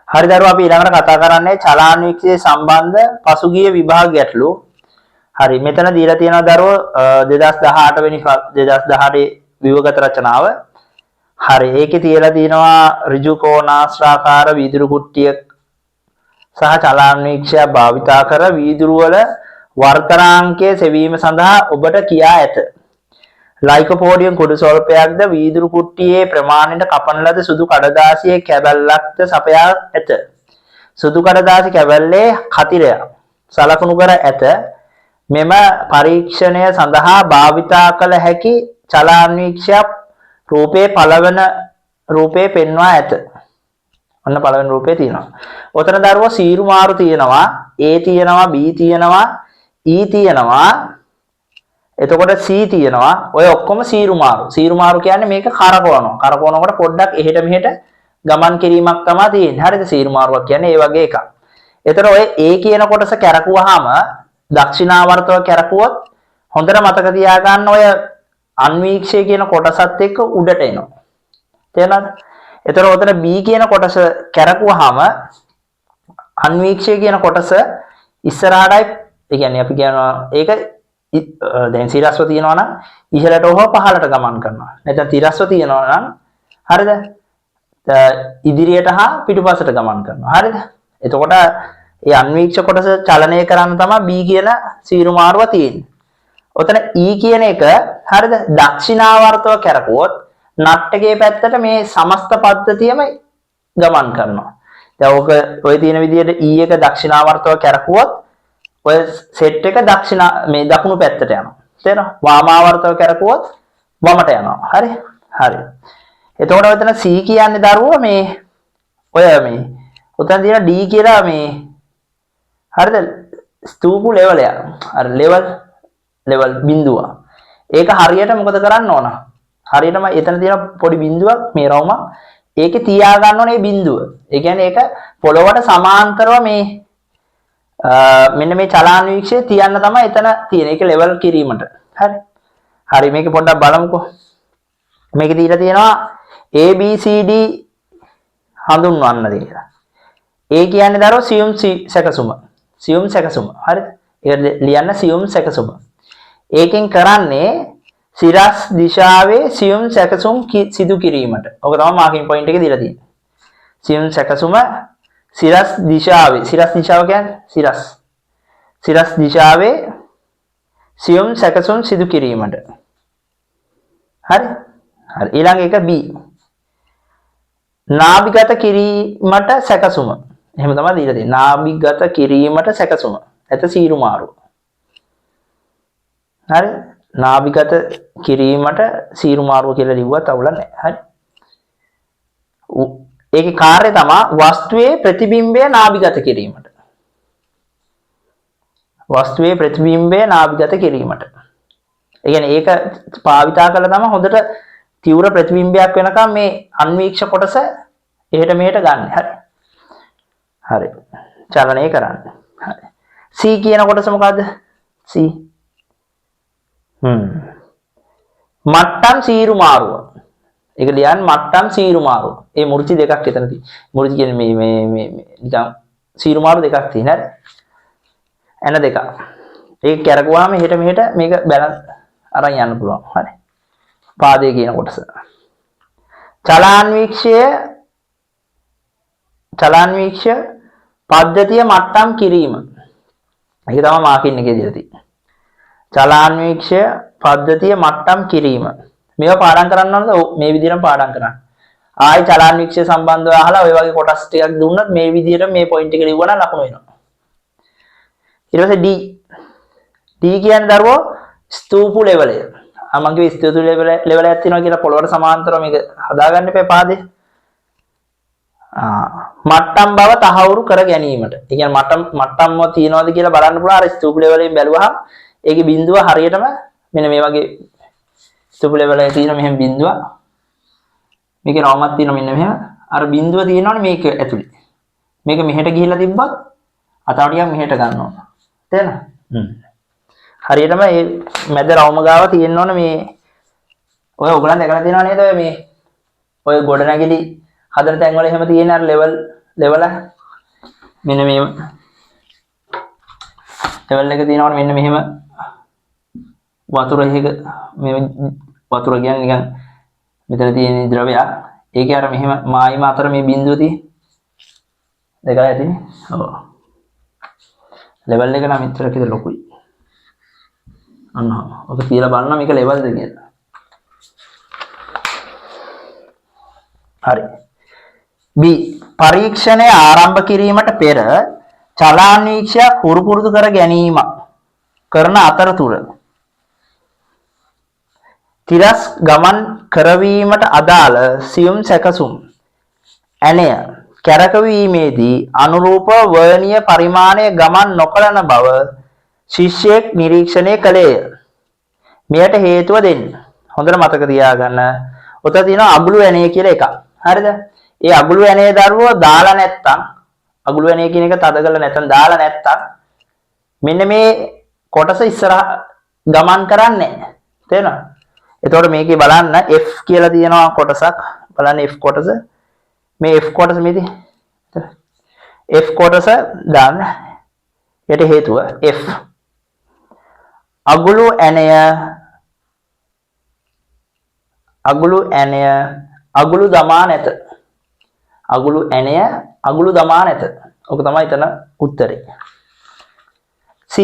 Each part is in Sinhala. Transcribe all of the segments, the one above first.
හරි දරුවෝ අපි ඊළඟට කතා කරන්නේ චලාන්වික්ෂයේ සම්බන්ධ පසුගිය විභාග ගැටලු. හරි මෙතන දීලා තියෙනවා දරුවෝ 2018 වෙනි 2018 විභාගත රචනාව. හරි ඒකේ තියලා තියෙනවා ඍජු කෝණාශ්‍රාකාර වීදුරු කුට්ටිය සහ චලාන්වික්ෂය භාවිතා කර වීදුරු වල වර්තනාංකයේ සෙවීම සඳහා ඔබට කියා ඇත. ලයිකෝපෝඩියම් කුඩු ස්වල්පයක්ද වීදුරු කුට්ටියේ ප්‍රමාණයට කපන ලද සුදු කඩදාසියේ කැබැල්ලක්ද සපයා ඇත. සුදු කඩදාසි කැබැල්ලේ කතිරය සලකුණු කර ඇත. මෙම පරීක්ෂණය සඳහා භාවිතා කළ හැකි චලාන්වික්ෂය රූපේ පළවන රූපේ පෙන්වා ඇත. ඔන්න පළවෙනි රූපේ තියෙනවා. ඔතන දරුවෝ සීරු මාරු තියෙනවා, A තියෙනවා, B තියෙනවා, E තියෙනවා. එතකොට C තියෙනවා. ඔය ඔක්කොම සීරු මාරු. සීරු මාරු කියන්නේ මේක කරකවනවා. කරකවනකොට පොඩ්ඩක් එහෙට මෙහෙට ගමන් කිරීමක් තමයි තියෙන්නේ. හරිද? සීරු මාරුවක් කියන්නේ ඒ වගේ එකක්. එතන ඔය A කියන කොටස කැරකුවාම දක්ෂිනාවර්තව කැරකුවොත් හොඳට මතක තියාගන්න ඔය අන්වීක්ෂය කියන කොටසත් එක්ක උඩට එනවා. තේරෙනවද? එතන ඔතන B කියන කොටස කැරකුවාම අන්වීක්ෂය කියන කොටස ඉස්සරහටයි ඒ කියන්නේ අපි කියනවා ඒක දැන් සිරස්ව තියෙනවා නම් ඉහළට හෝ පහළට ගමන් කරනවා. නැත්නම් තිරස්ව තියෙනවා නම් හරිද? ඉදිරියට හා පිටුපසට ගමන් කරනවා. හරිද? එතකොට ඒ අන්වීක්ෂ කොටස චලනය කරන්න තමයි B කියන සීරු මාරුව තියෙන්නේ. ඔතන E කියන එක හරිද? දක්ෂිනාවර්තව කරකුවොත් නට් එකේ පැත්තට මේ සමස්ත පද්ධතියම ගමන් කරනවා. දැන් ඔය තියෙන විදිහට E එක දක්ෂිනාවර්තව කරකුවොත් ඔය සෙට් එක මේ දකුණු පැත්තට යනවා. තේරෙනවද? වාමාවර්තව කරකුවොත් වමට යනවා. හරි? හරි. එතකොට ඔතන C කියන්නේ දරුවෝ මේ ඔය මේ උතන තියෙන D කියලා මේ හරිද? ස්තූපු ලෙවල් එක. අර ලෙවල් බිඳුව. ඒක හරියට මොකද කරන්න ඕන? හරියටම එතන තියෙන පොඩි බිඳුවක් මේ රවුමක් ඒකේ තියා ගන්න ඕනේ බිඳුව. ඒ කියන්නේ ඒක පොළොවට සමාන්තරව මේ මෙන්න මේ චලාන්වික්ෂය තියන්න තමයි එතන තියෙන්නේ. ඒක ලෙවල් කිරීමට. හරි. හරි මේක පොඩ්ඩක් බලමුකෝ. මේකේ දීලා තියෙනවා A B C D හඳුන්වන්න දෙයක්. A කියන්නේ දරුවෝ සියුම් සැකසුම. සියුම් සැකසුම. හරිද? ඒක ලියන්න සියුම් සැකසුම. ඒකෙන් කරන්නේ සිරස් දිශාවේ සියුම් සැකසුම් සිදු කිරීමට. ඔක තමයි මාකින් පොයින්ට් එක දීලා තියෙන්නේ. සියුම් සැකසුම සිරස් දිශාවේ සිරස් දිශාව කියන්නේ සිරස් දිශාවේ සියුම් සැකසුම් සිදු කිරීමට. හරි? හරි. ඊළඟ එක B. නාභිගත කිරීමට සැකසුම. එහෙම තමයි දීලා තියෙන්නේ. නාභිගත කිරීමට සැකසුම. එත සීරු මාරුව. හරි? නාභිගත කිරීමට සීරු මාරුව කියලා ලිව්වත් අවුලක් නැහැ. හරි? ඒකේ කාර්යය තමයි වස්තුවේ ප්‍රතිබිම්බය නාභිගත කිරීමට. වස්තුවේ ප්‍රතිබිම්බය නාභිගත කිරීමට. ඒ කියන්නේ ඒක භාවිතා කළා තමයි හොඳට තීව්‍ර ප්‍රතිබිම්බයක් වෙනකම් මේ අන්වීක්ෂ කොටස එහෙට මෙහෙට ගන්න. හරි. හරි. චලනය කරන්න. හරි. C කියන කොටස මොකද්ද? C. මට්ටම් සීරු මාරුව. ඒක ලියන්න මට්ටම් සීරු මාරුව. ඒ මුර්චි දෙකක් එතන තියෙනවා. මුර්චි කියන්නේ මේ නිකන් සීරු මාරු දෙකක් තියෙන හරි. එන දෙකක්. ඒක කරගුවාම එහෙට මෙහෙට මේක බැලන්ස් අරන් යන්න පුළුවන්. හරි. පාදයේ කියන කොටස. චලාන්වීක්ෂය පද්ධතිය මට්ටම් කිරීම. ඒක තමයි මාකින් එකේ දීලා තියෙන්නේ. චලාන්වීක්ෂය පද්ධතිය මට්ටම් කිරීම. මේවා පාඩම් කරන්න ඕනද? මේ විදිහටම පාඩම් කරන්න. ආයි චලාන්වීක්ෂය සම්බන්ධව අහලා ඔය වගේ කොටස් ටිකක් දුන්නොත් මේ විදිහට මේ පොයින්ට් එක ලිව්වනම් ලකුණු වෙනවා. ඊට පස්සේ D. D කියන්නේ දරුවෝ ස්තූපු ලෙවලය. මම කිව්වේ ස්තූපු ලෙවලයක් තියෙනවා කියලා පොළොවට සමාන්තරව මේක හදාගන්න එපා පාදේ. මට්ටම් බව තහවුරු කර ගැනීමට. ඒ කියන්නේ මට්ටම්ව තියනවාද කියලා බලන්න පුළුවන්. අර ස්තූපු ලෙවලෙන් බැලුවහම ඒකේ බිඳුව හරියටම මෙන්න මේ වගේ ස්තූප ලෙවල් එකේ තියෙන මෙහෙම බිඳුව මේකේ රවුමක් තියෙන මෙන්න මෙහෙම අර බිඳුව තියෙනවනේ මේක ඇතුලේ මේක මෙහෙට ගිහිල්ලා තිබ්බත් අතව ටිකක් මෙහෙට ගන්න ඕන තේරෙනවද හරියටම මේ මැද රවුම ගාව තියෙනවනේ මේ ඔය ඔයගලන් දැකලා තියෙනව නේද ඔය මේ ඔය ගොඩනැගිලි හදන තැන් වල එහෙම තියෙන අර ලෙවල් ලෙවල මෙන්න මෙහෙම ලෙවල් එක තියෙනවනේ මෙන්න මෙහෙම වතුර එකක මේ වතුර කියන්නේ නිකන් මෙතන තියෙන ද්‍රවයක් ඒකේ අර මෙහෙම මායිම අතර මේ බිඳුව තියෙන්නේ දෙකලා ඇතිනේ ඔව් ලෙවල් එක නම් මෙච්චර කිද ලොකුයි අන්න ඔක තියලා බලන්න මේක ලෙවල්ද කියලා හරි B පරීක්ෂණය ආරම්භ කිරීමට පෙර චලාන්වීක්ෂයක් හුරු පුරුදු කර ගැනීම කරන අතරතුර තිරස් ගමන් කරවීමට අදාළ සියුම් සැකසුම් ඇණය කැරකවීමේදී අනුරූප වර්ණීය පරිමාණය ගමන් නොකරන බව ශිෂ්‍යයෙක් නිරීක්ෂණය කළේය. මෙයට හේතුව දෙන්න. හොඳට මතක තියාගන්න. ඔතන තියෙනවා අගුළු ඇණය කියලා එකක්. හරිද? ඒ අගුළු ඇණය දරුවෝ දාලා නැත්තම් අගුළු ඇණය කියන එක තද කරලා නැත්තම් දාලා නැත්තම් මෙන්න මේ කොටස ඉස්සරහ ගමන් කරන්නේ නැහැ. තේරෙනවද? එතකොට මේකේ බලන්න F කියලා තියෙනවා කොටසක්. බලන්න F කොටස. මේ F කොටස මේදී. F කොටස දාන්න. යට හේතුව F. අගුළු ඇණය අගුළු දමා නැත. අගුළු ඇණය අගුළු දමා නැත. ඔක තමයි එතන උත්තරේ. C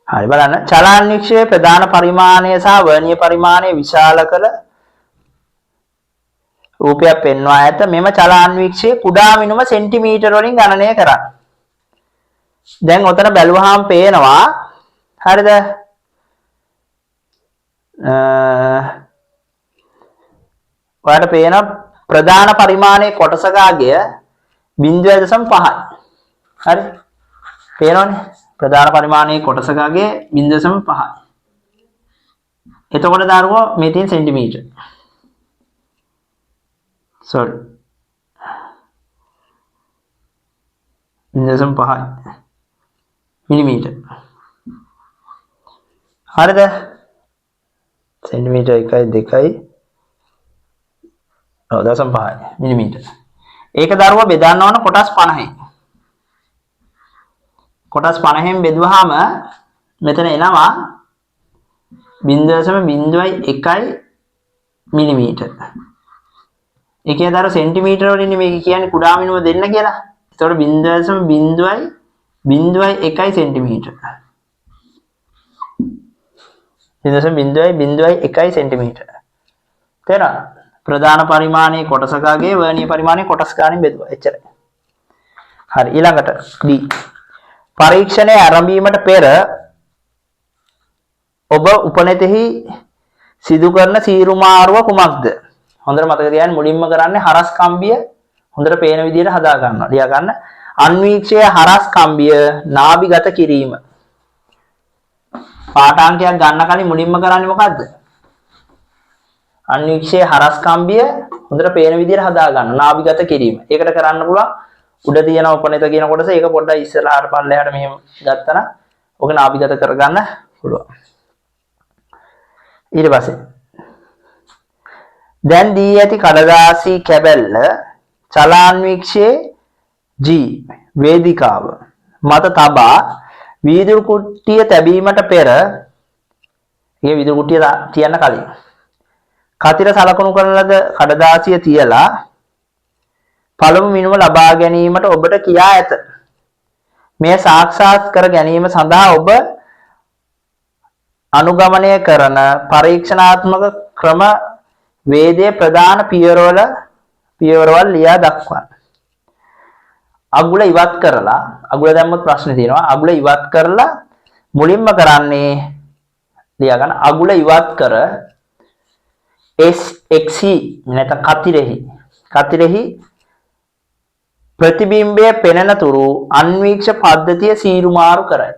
හරි බලන්න චලාන්වීක්ෂයේ ප්‍රධාන පරිමාණය සහ වර්ණීය පරිමාණය විශාල කළ රූපයක් පෙන්වා ඇත. මෙම චලාන්වීක්ෂයේ කුඩා මිනුම සෙන්ටිමීටර වලින් ගණනය කරන්න. දැන් ඔතන බැලුවාම පේනවා හරිද? ඔයාලට පේන ප්‍රධාන පරිමාණයේ කොටසකගේ 0.5යි. හරි? පේනවනේ? ප්‍රධාන පරිමාණයේ කොටසකගේ 0.5යි. එතකොට දරුවෝ මේ තියෙන සෙන්ටිමීටර. sorry. 0.5යි. මිලිමීටර. හරිද? සෙන්ටිමීටර 1යි 2යි 0.5යි මිලිමීටර. ඒක දරුවා බෙදන්න ඕන කොටස් 50යි. කොටස් 50න් බෙදුවාම මෙතන එනවා 0.01 මිලිමීටර. ඒකේ දර සෙන්ටිමීටර වලින් මේක කියන්නේ කුඩා මිනුම දෙන්න කියලා. ඒතකොට 0.01 සෙන්ටිමීටර. 0.01 සෙන්ටිමීටර. තේරෙනවද? ප්‍රධාන පරිමාණයේ කොටසකගේ වර්ණීය පරිමාණයේ කොටස් ගානින් බෙදුවා. එච්චරයි. හරි ඊළඟට D. පරීක්ෂණය ආරම්භීමට පෙර ඔබ උපනෙතෙහි සිදු කරන සීරු මාරුව කුමක්ද? හොඳට මතක තියාගන්න මුලින්ම කරන්නේ හරස් කම්බිය හොඳට පේන විදිහට හදා ගන්නවා. ලියා ගන්න. අන්වීක්ෂයේ හරස් කම්බිය නාභිගත කිරීම. පාඨාංකයක් ගන්න කලින් මුලින්ම කරන්නේ මොකද්ද? අන්වීක්ෂයේ හරස් කම්බිය හොඳට පේන විදිහට හදා ගන්න. නාභිගත කිරීම. ඒකට කරන්න පුළුවන් උඩ තියෙන උපනෙත කියන කොටස ඒක පොඩ්ඩක් ඉස්සරහට පල්ලෙහාට මෙහෙම ගත්තා නම් ඔක නාභිගත කරගන්න පුළුවන්. ඊට පස්සේ දැන් දී ඇති කඩදාසි කැබැල්ල චලාන්වීක්ෂයේ G වේදිකාව මත තබා වීදුරු කුට්ටිය තැබීමට පෙර මේ වීදුරු කුට්ටිය තියන්න කලින් කතිර සලකුණු කරන ලද කඩදාසිය තියලා පළමු මිනුම ලබා ගැනීමට ඔබට කියා ඇත. මේ සාක්ෂාත් කර ගැනීම සඳහා ඔබ අනුගමනය කරන පරීක්ෂණාත්මක ක්‍රම වේදයේ ප්‍රධාන පියවරවල් ලියා දක්වන්න. අගුල ඉවත් කරලා අගුල දැම්මොත් ප්‍රශ්නේ තියෙනවා. අගුල ඉවත් කරලා මුලින්ම කරන්නේ ලියා ගන්න අගුල ඉවත් කර SXE නැත්නම් කතිරෙහි ප්‍රතිබිම්බය පෙනෙන තුරු අන්වීක්ෂ පද්ධතිය සීරු මාරු කරයි.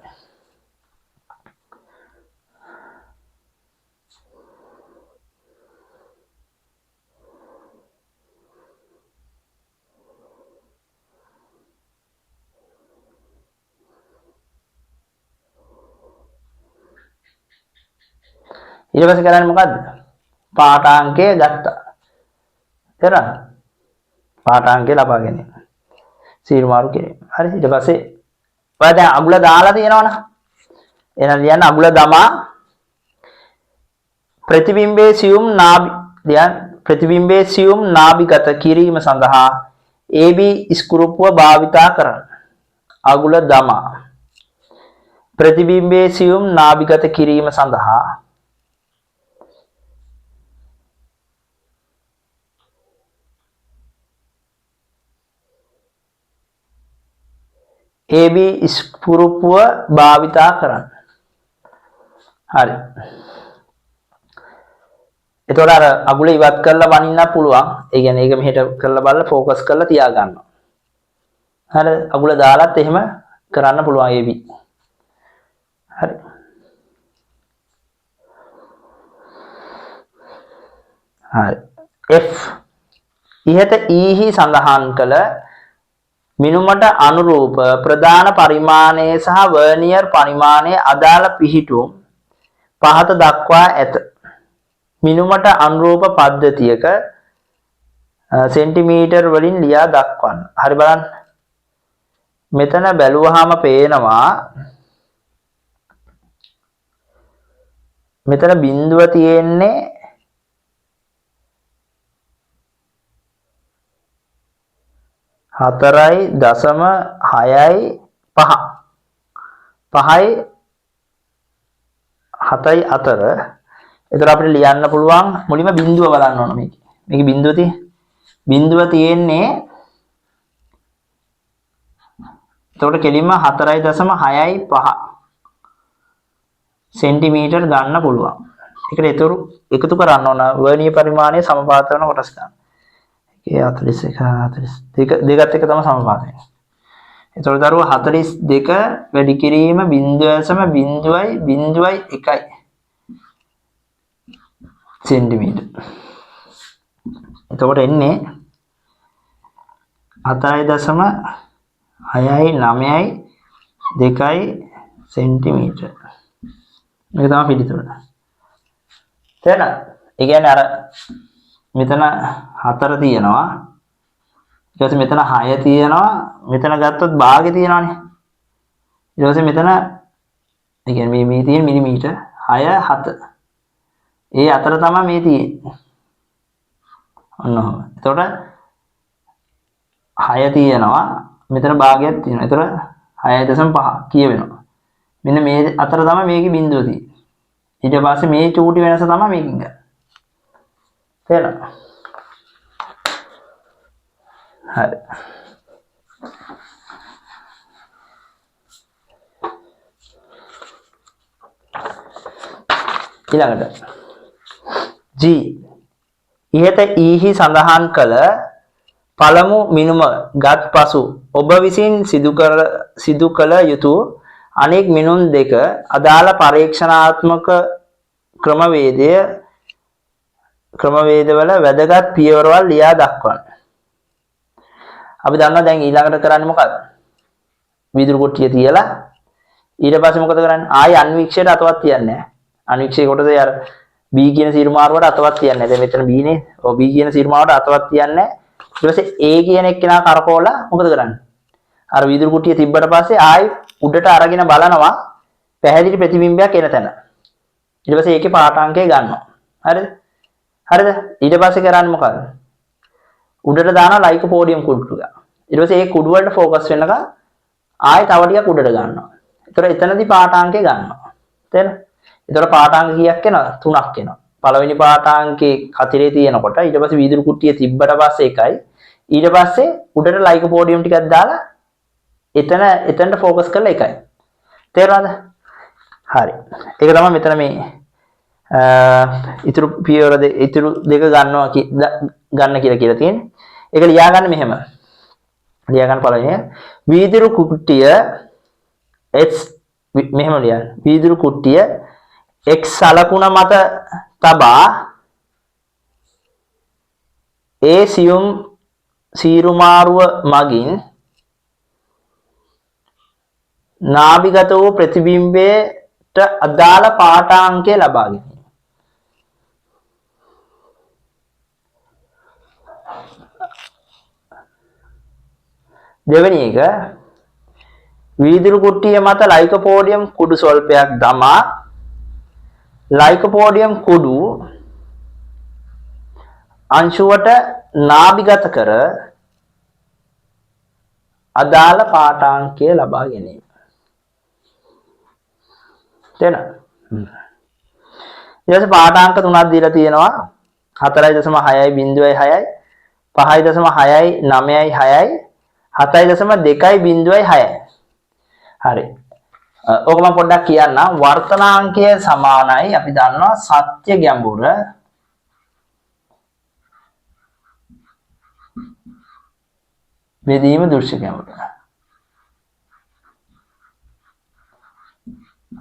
ඊට පස්සේ කරන්නේ මොකද්ද? පාඨාංකය ගත්තා. තේරෙනවද? පාඨාංකය ලබා ගැනීම. සීරු මාරු කිරීම. හරි. ඊට පස්සේ ඔයා දැන් අගුල දාලා තියෙනවනේ. එහෙනම් ලියන්න අගුල දමා ප්‍රතිබිම්බයේ සියුම් නාභිගත කිරීම සඳහා AB ස්කෘප්පුව භාවිතා කරන්න. අගුල දමා ප්‍රතිබිම්බයේ සියුම් නාභිගත කිරීම සඳහා AB ස්කෘප්පුව භාවිතා කරන්න. හරි. එතකොට අර අගුල ඉවත් කරලා වනින්න පුළුවන්. ඒ කියන්නේ ඒක මෙහෙට කරලා බලලා ફોකස් කරලා තියා ගන්නවා. හරි. අගුල දාලත් එහෙම කරන්න පුළුවන් AB. හරි. හරි. F ඉහත E සඳහන් කළ මිනුමට අනුරූප ප්‍රධාන පරිමාණය සහ වර්නියර් පරිමාණයේ අදාළ පිහිටුම් පහත දක්වා ඇත. මිනුමට අනුරූප පද්ධතියක සෙන්ටිමීටර් වලින් ලියා දක්වන්න. හරි බලන්න. මෙතන බැලුවාම පේනවා මෙතන බිඳුව තියෙන්නේ 4.65 5යි 7යි අතර. එතකොට අපිට ලියන්න පුළුවන් මුලින්ම බිඳුව බලන්න ඕන මේක. මේක බිඳුව තියෙන්නේ එතකොට කෙලින්ම 4.65 සෙන්ටිමීටර් ගන්න පුළුවන්. ඒකට එකතු කරන්න ඕන වර්නියර් පරිමාණය සමපාත වෙන කොටස් ගන්න. ඒ 41 42 දෙකත් එක තමයි සමපාත වෙන්නේ. එතකොට දරුවා 42 වැඩි කිරීම 0.0.1 සෙන්ටිමීටර්. එතකොට එන්නේ 4.692 සෙන්ටිමීටර්. මේක තමයි පිළිතුර. තේරෙනවද? ඒ කියන්නේ අර මෙතන 4 තියෙනවා. ඊට පස්සේ මෙතන 6 තියෙනවා. මෙතන ගත්තොත් භාගෙ තියෙනවානේ. ඊට පස්සේ මෙතන ඒ කියන්නේ මේ තියෙන මිලිමීටර් 6 7. ඒ අතර තමයි මේ තියෙන්නේ. ඔන්න ඔහොම. එතකොට 6 තියෙනවා. මෙතන භාගයක් තියෙනවා. එතකොට 6.5 කියවෙනවා. මෙන්න මේ අතර තමයි මේකේ බිඳුව තියෙන්නේ. ඊට පස්සේ මේ චූටි වෙනස තමයි මේකෙන් ගන්න. තේරෙනවද? හරි. ඊළඟට G ඉහත ඊහි සඳහන් කළ පළමු මිනුම ගත් පසු ඔබ විසින් සිදු කළ යුතු අනෙක් මිනුම් දෙක අදාළ පරීක්ෂණාත්මක ක්‍රමවේදවල වැදගත් පියවරවල් ලියා දක්වන්න. අපි දන්නවා දැන් ඊළඟට කරන්නේ මොකක්ද? වීදුරු කොට්ටිය තියලා ඊට පස්සේ මොකද කරන්නේ? ආයි අන්වීක්ෂයට අතවත් තියන්නේ නැහැ. අන්වීක්ෂයේ කොටසේ අර B කියන සීරුමාරුවට අතවත් තියන්නේ නැහැ. දැන් මෙතන B නේ. ඔව් B කියන සීරුමාරුවට අතවත් තියන්නේ නැහැ. ඊට පස්සේ A කියන එක්කෙනා කරකවලා මොකද කරන්නේ? අර වීදුරු කොට්ටිය තිබ්බට පස්සේ ආයි උඩට අරගෙන බලනවා පැහැදිලි ප්‍රතිබිම්බයක් එන තැන. ඊට පස්සේ ඒකේ පාඨාංකය ගන්නවා. හරිද? හරිද? ඊට පස්සේ කරන්නේ මොකද්ද? උඩට දානවා ලයිකෝපෝඩියම් කුඩු ටික. ඊට පස්සේ ඒ කුඩු වලට ફોකස් වෙනකන් ආයෙ තව ටිකක් උඩට ගන්නවා. ඒතර එතනදී පාඨාංකය ගන්නවා. තේරෙනවද? ඒතර පාඨාංක කීයක් එනවද? 3ක් එනවා. පළවෙනි පාඨාංකේ කතිරේ තියෙනකොට ඊට පස්සේ වීදුරු කුට්ටිය තිබ්බට පස්සේ එකයි. ඊට පස්සේ උඩට ලයිකෝපෝඩියම් ටිකක් දාලා එතනට ફોකස් කරලා එකයි. තේරුණාද? හරි. ඒක තමයි මෙතන මේ ඉතුරු පියවර ඉතුරු දෙක ගන්නවා ගන්න කියලා තියෙන්නේ. ඒක ලියා ගන්න මෙහෙම. ලියා ගන්න පළවෙනි වීදුරු කුට්ටිය x මෙහෙම ලියන්න. වීදුරු කුට්ටිය x සලකුණ මත තබා ඒ සියුම් සීරුමාරුව මගින් නාභිගත වූ ප්‍රතිබිම්බයට අදාළ පාඨාංකය ලබා ගැනීම. දෙවෙනි එක වීදුරු කුට්ටිය මත ලයිකෝපෝඩියම් කුඩු ස්වල්පයක් දමා ලයිකෝපෝඩියම් කුඩු අංශුවට නාභිගත කර අදාළ පාඨාංකය ලබා ගැනීම. තේරෙනවද? ඊට පස්සේ පාඨාංක තුනක් දීලා තියෙනවා 4.6යි 0.6යි 5.6යි 9යි 6යි 7.2යි 0.6යි. හරි. ඕක මම පොඩ්ඩක් කියන්නම්. වර්තනාංකය සමානයි අපි දන්නවා සත්‍ය ගැඹුර බෙදීම දෘශ්‍ය ගැඹුර.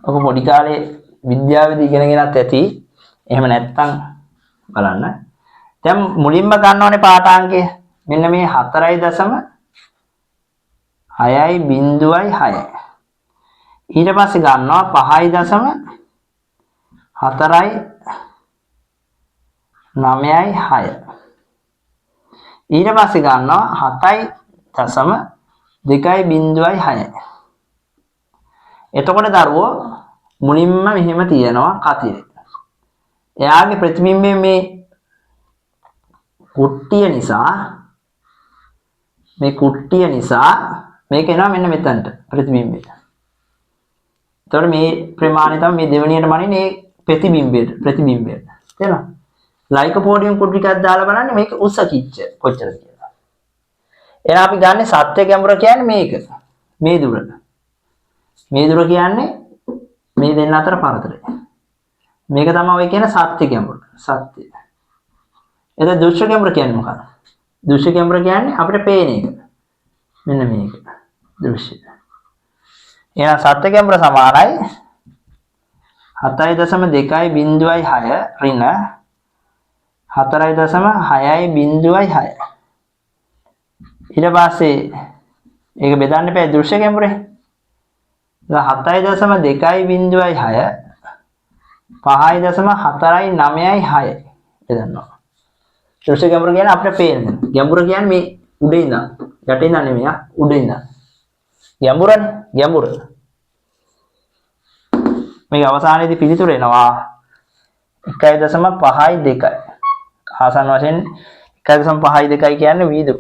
ඔක පොඩි කාලේ විද්‍යාවේදී ඉගෙනගෙනත් ඇති. එහෙම නැත්නම් බලන්න. දැන් මුලින්ම ගන්න ඕනේ පාඨාංකය. මෙන්න මේ 4.6යි 0.6යි. ඊට පස්සේ ගන්නවා 5.4යි 9යි 6. ඊට පස්සේ ගන්නවා 7.2යි 0.6යි. එතකොට දරුවෝ මුලින්ම මෙහෙම තියෙනවා කතිරේ. එයාගේ ප්‍රතිබිම්බය මේ කුට්ටිය නිසා මේක එනවා මෙන්න මෙතනට ප්‍රතිබිම්බය. එතකොට මේ ප්‍රමාණය තමයි මේ දෙවෙනියට මනින්නේ ප්‍රතිබිම්බයට. තේරෙනවද? ලයිකෝපෝඩියම් කුඩු ටිකක් දාලා බලන්න මේක උස කිච්ච කොච්චරද කියලා. එහෙනම් අපි ගන්න සත්‍ය ගැඹුර කියන්නේ මේක. මේ දුර. මේ දුර කියන්නේ මේ දෙන්න අතර පරතරය. මේක තමයි ඔය කියන සත්‍ය ගැඹුර. සත්‍ය. එතන දෘශ්‍ය ගැඹුර කියන්නේ මොකක්ද? දෘශ්‍ය ගැඹුර කියන්නේ අපිට පේන එක. මෙන්න මේක. දෘශ්‍ය. එහෙනම් සත්‍ය ගැඹුර සමානයි 7.2යි 0.6 ඍණ 4.6යි 0.6. ඊට පස්සේ ඒක බෙදන්න බෑ දෘශ්‍ය ගැඹුරේ. 7.2යි 0.6 5.4යි 9යි 6 බෙදන්නවා. දෘශ්‍ය ගැඹුර කියන්නේ අපිට පේන. ගැඹුර කියන්නේ මේ උඩින් ඉඳන් යටින් ඉඳන් නෙමෙයි උඩින් ඉඳන්. ගැඹුරනේ ගැඹුර. මේක අවසානයේදී පිළිතුර එනවා 1.52. ආසන්න වශයෙන් 1.52 කියන්නේ වීදුරු.